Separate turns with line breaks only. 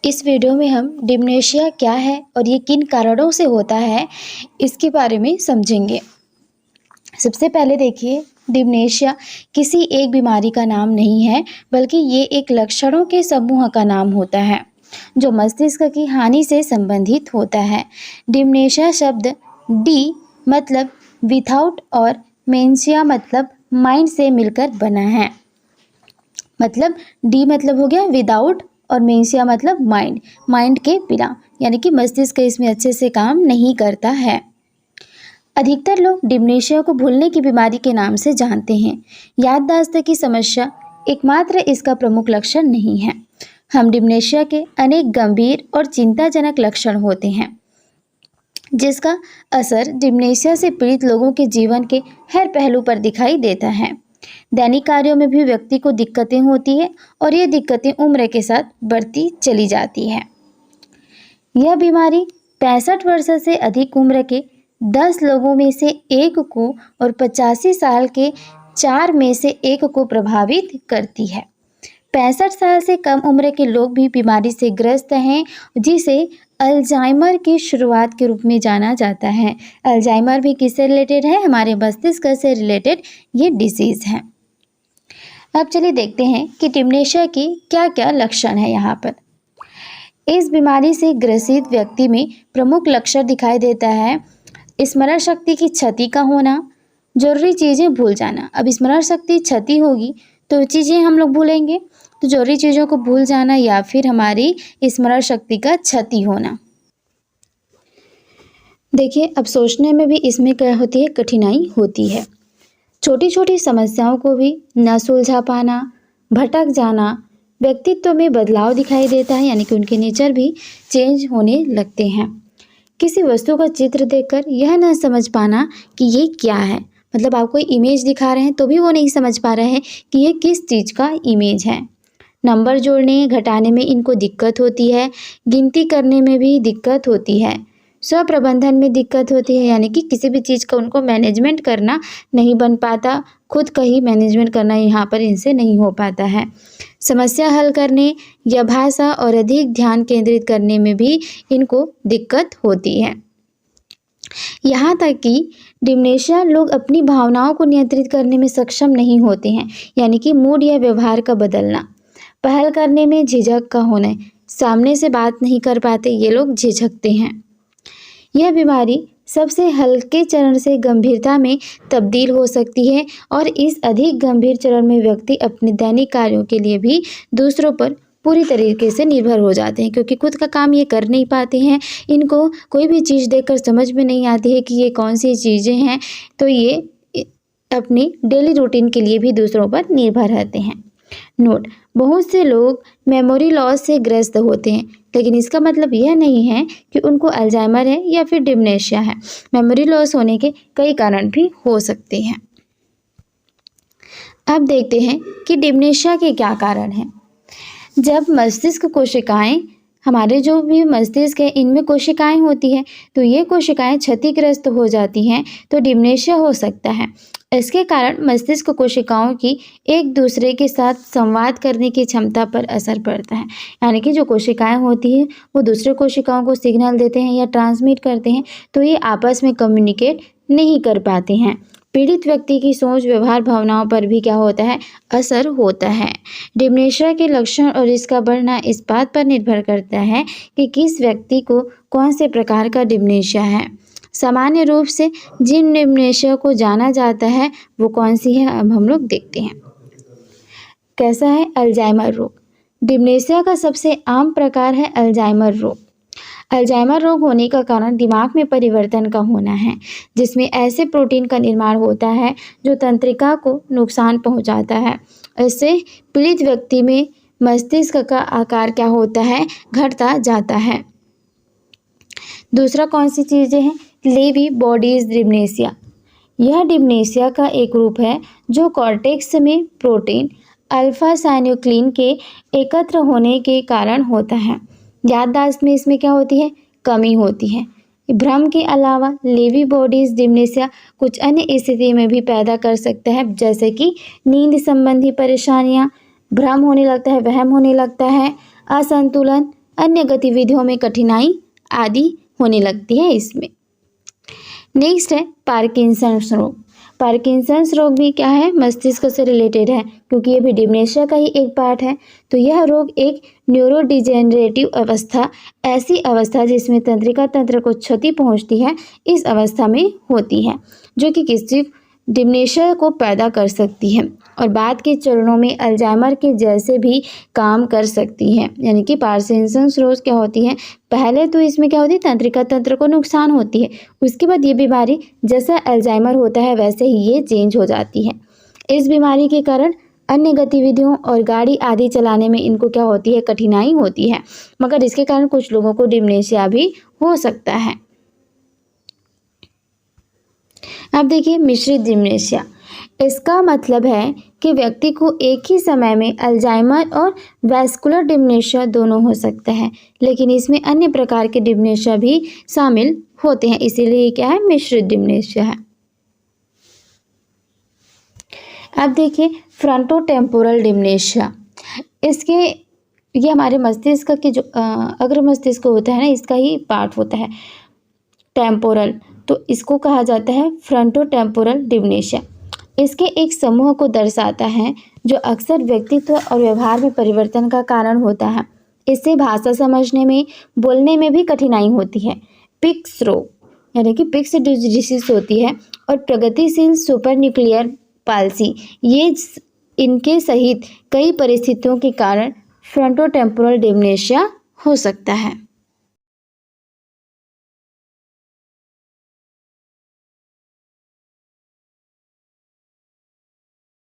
इस वीडियो में हम डिमेंशिया क्या है और ये किन कारणों से होता है इसके बारे में समझेंगे। सबसे पहले देखिए, डिमेंशिया किसी एक बीमारी का नाम नहीं है, बल्कि ये एक लक्षणों के समूह का नाम होता है जो मस्तिष्क की हानि से संबंधित होता है। डिमेंशिया शब्द डी मतलब विदाउट और मेंशिया मतलब माइंड से मिलकर बना है। मतलब डी मतलब हो गया विदाउट और मेंशिया मतलब माइंड के बिना, यानी कि मस्तिष्क इसमें अच्छे से काम नहीं करता है। अधिकतर लोग डिमेंशिया को भूलने की बीमारी के नाम से जानते हैं। याददाश्त की समस्या एकमात्र इसका प्रमुख लक्षण नहीं है। हम डिमेंशिया के अनेक गंभीर और चिंताजनक लक्षण होते हैं जिसका असर डिमेंशिया से पीड़ित लोगों के जीवन के हर पहलू पर दिखाई देता है। दैनिक कार्यों में भी व्यक्ति को दिक्कतें होती है और ये दिक्कतें उम्र के साथ बढ़ती चली जाती है। यह बीमारी 65 वर्ष से अधिक उम्र के 10 लोगों में से एक को और 85 साल के 4 में से एक को प्रभावित करती है। 65 साल से कम उम्र के लोग भी बीमारी से ग्रस्त हैं, जिसे अल्जाइमर की शुरुआत के रूप में जाना जाता है। अल्जाइमर भी किससे रिलेटेड है? हमारे मस्तिष्क से रिलेटेड ये डिजीज़ है। अब चलिए देखते हैं कि डिमेंशिया की क्या क्या लक्षण है। यहाँ पर इस बीमारी से ग्रसित व्यक्ति में प्रमुख लक्षण दिखाई देता है स्मरण शक्ति की क्षति का होना, जरूरी चीज़ें भूल जाना। अब स्मरण शक्ति क्षति होगी तो चीज़ें हम लोग भूलेंगे, तो जरूरी चीज़ों को भूल जाना या फिर हमारी स्मरण शक्ति का क्षति होना। देखिए, अब सोचने में भी इसमें क्या होती है? कठिनाई होती है। छोटी छोटी समस्याओं को भी न सुलझा पाना, भटक जाना, व्यक्तित्व में बदलाव दिखाई देता है, यानी कि उनके नेचर भी चेंज होने लगते हैं। किसी वस्तु का चित्र देखकर यह न समझ पाना कि ये क्या है, मतलब आप कोई इमेज दिखा रहे हैं तो भी वो नहीं समझ पा रहे हैं कि ये किस चीज़ का इमेज है। नंबर जोड़ने घटाने में इनको दिक्कत होती है, गिनती करने में भी दिक्कत होती है, स्व प्रबंधन में दिक्कत होती है, यानी कि किसी भी चीज़ का उनको मैनेजमेंट करना नहीं बन पाता, खुद का ही मैनेजमेंट करना यहाँ पर इनसे नहीं हो पाता है। समस्या हल करने या भाषा और अधिक ध्यान केंद्रित करने में भी इनको दिक्कत होती है। यहाँ तक कि डिमेंशिया लोग अपनी भावनाओं को नियंत्रित करने में सक्षम नहीं होते हैं, यानी कि मूड या व्यवहार का बदलना, पहल करने में झिझक का होना, सामने से बात नहीं कर पाते, ये लोग झिझकते हैं। यह बीमारी सबसे हल्के चरण से गंभीरता में तब्दील हो सकती है और इस अधिक गंभीर चरण में व्यक्ति अपने दैनिक कार्यों के लिए भी दूसरों पर पूरी तरीके से निर्भर हो जाते हैं, क्योंकि खुद का काम ये कर नहीं पाते हैं। इनको कोई भी चीज़ देखकर समझ में नहीं आती है कि ये कौन सी चीज़ें हैं, तो ये अपनी डेली रूटीन के लिए भी दूसरों पर निर्भर रहते हैं। नोट: बहुत से लोग मेमोरी लॉस से ग्रस्त होते हैं, लेकिन इसका मतलब यह नहीं है कि उनको अल्जाइमर है या फिर डिमेंशिया है। मेमोरी लॉस होने के कई कारण भी हो सकते हैं। अब देखते हैं कि डिमेंशिया के क्या कारण हैं। जब मस्तिष्क कोशिकाएं, हमारे जो भी मस्तिष्क है इनमें कोशिकाएं होती हैं, तो ये कोशिकाएं क्षतिग्रस्त हो जाती हैं तो डिमेंशिया हो सकता है। इसके कारण मस्तिष्क कोशिकाओं की एक दूसरे के साथ संवाद करने की क्षमता पर असर पड़ता है, यानी कि जो कोशिकाएं होती हैं वो दूसरे कोशिकाओं को सिग्नल देते हैं या ट्रांसमिट करते हैं, तो ये आपस में कम्युनिकेट नहीं कर पाते हैं। पीड़ित व्यक्ति की सोच, व्यवहार, भावनाओं पर भी क्या होता है? असर होता है। डिमेंशिया के लक्षण और इसका बढ़ना इस बात पर निर्भर करता है कि किस व्यक्ति को कौन से प्रकार का डिमेंशिया है। सामान्य रूप से जिन डिमेंशिया को जाना जाता है वो कौन सी है, अब हम लोग देखते हैं। कैसा है? अल्जाइमर रोग। डिमेंशिया का सबसे आम प्रकार है अल्जाइमर रोग। अल्जाइमर रोग होने का कारण दिमाग में परिवर्तन का होना है, जिसमें ऐसे प्रोटीन का निर्माण होता है जो तंत्रिका को नुकसान पहुंचाता है। इससे पीड़ित व्यक्ति में मस्तिष्क का आकार क्या होता है? घटता जाता है। दूसरा कौन सी चीज़ें हैं? Lewy bodies dementia. यह डिमेंशिया का एक रूप है जो कॉर्टेक्स में प्रोटीन अल्फा साइनुक्लिन के एकत्र होने के कारण होता है। याददाश्त में इसमें क्या होती है? कमी होती है। भ्रम के अलावा लेवी बॉडीज डिमेंशिया कुछ अन्य स्थिति में भी पैदा कर सकता है, जैसे कि नींद संबंधी परेशानियां, भ्रम होने लगता है, वहम होने लगता है, असंतुलन, अन्य गतिविधियों में कठिनाई आदि होने लगती है इसमें। नेक्स्ट है पार्किंसंस रोग। पार्किंसंस रोग भी क्या है, मस्तिष्क से रिलेटेड है, क्योंकि ये भी डिमेंशिया का ही एक पार्ट है। तो यह रोग एक न्यूरोडिजेनरेटिव अवस्था, ऐसी अवस्था जिसमें तंत्रिका तंत्र को क्षति पहुंचती है, इस अवस्था में होती है, जो कि किसी डिमेंशिया को पैदा कर सकती है और बाद के चरणों में अल्जाइमर के जैसे भी काम कर सकती है। यानी कि पार्किंसंस रोग क्या होती है, पहले तो इसमें क्या होती है, तंत्रिका तंत्र को नुकसान होती है, उसके बाद ये बीमारी जैसा अल्जाइमर होता है वैसे ही ये चेंज हो जाती है। इस बीमारी के कारण अन्य गतिविधियों और गाड़ी आदि चलाने में इनको क्या होती है, कठिनाई होती है, मगर इसके कारण कुछ लोगों को डिमेंशिया भी हो सकता है। अब देखिए मिश्रित डिमेंशिया। इसका मतलब है कि व्यक्ति को एक ही समय में अल्जाइमर और वैस्कुलर डिमेंशिया दोनों हो सकता है, लेकिन इसमें अन्य प्रकार के डिमेंशिया भी शामिल होते हैं, इसीलिए क्या है, मिश्रित डिमेंशिया है। अब देखिए फ्रंटोटेम्पोरल डिमेंशिया। ये हमारे मस्तिष्क के जो अग्र मस्तिष्क होता है ना, इसका ही पार्ट होता है टेम्पोरल, तो इसको कहा जाता है फ्रंटोटेम्पोरल डिमेंशिया। इसके एक समूह को दर्शाता है जो अक्सर व्यक्तित्व और व्यवहार में परिवर्तन का कारण होता है। इससे भाषा समझने में, बोलने में भी कठिनाई होती है। पिक्स रोग यानी कि पिक्स डिजीज होती है और प्रगतिशील सुपर न्यूक्लियर पाल्सी, ये इनके सहित कई परिस्थितियों के कारण फ्रंटोटेम्पोरल डिमेंशिया हो सकता है।